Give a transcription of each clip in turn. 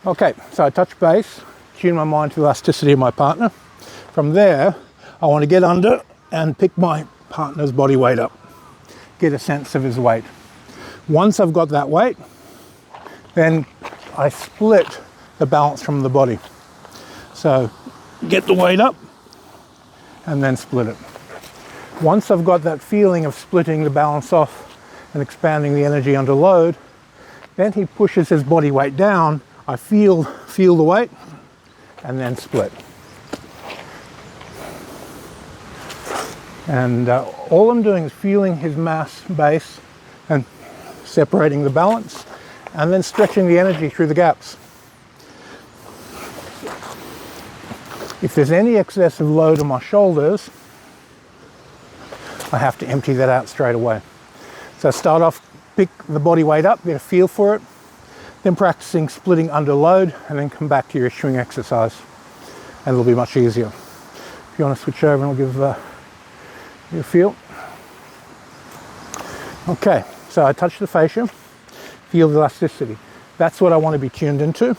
Okay, so I touch base, tune my mind to the elasticity of my partner. From there, I want to get under and pick my partner's body weight up, get a sense of his weight. Once I've got that weight, then I split the balance from the body. So get the weight up and then split it. Once I've got that feeling of splitting the balance off and expanding the energy under load, then he pushes his body weight down. I feel the weight and then split. And all I'm doing is feeling his mass base and separating the balance and then stretching the energy through the gaps. If there's any excessive load on my shoulders, I have to empty that out straight away. So start off, pick the body weight up, get a feel for it, then practicing splitting under load, and then come back to your issuing exercise. And it'll be much easier. If you want to switch over and I'll give you a feel. Okay, so I touch the fascia, feel the elasticity. That's what I want to be tuned into.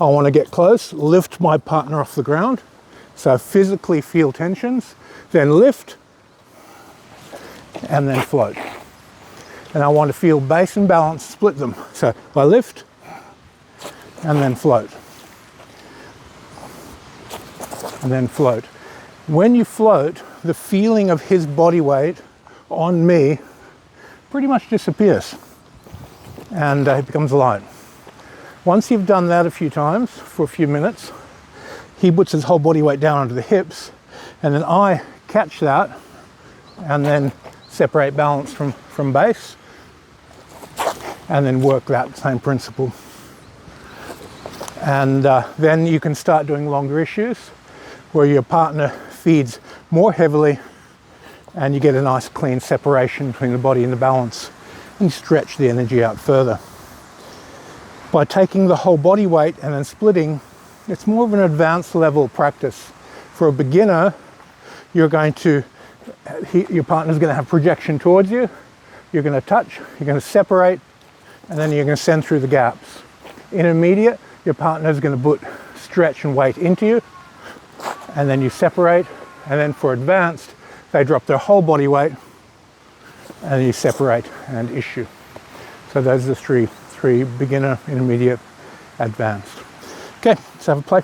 I want to get close, lift my partner off the ground. So physically feel tensions, then lift, and then float. And I want to feel base and balance, split them. So I lift and then float. And then float. When you float, the feeling of his body weight on me pretty much disappears and it becomes light. Once you've done that a few times for a few minutes, he puts his whole body weight down onto the hips, and then I catch that and then separate balance from base, and then work that same principle. And then you can start doing longer issues where your partner feeds more heavily and you get a nice clean separation between the body and the balance, and you stretch the energy out further. By taking the whole body weight and then splitting, it's more of an advanced level practice. For a beginner, you're going to your partner's going to have projection towards you, you're going to touch, you're going to separate, and then you're going to send through the gaps. Intermediate, your partner's going to put stretch and weight into you, and then you separate, and then for advanced, they drop their whole body weight, and you separate and issue. So those are the three beginner, intermediate, advanced. Okay, let's have a play.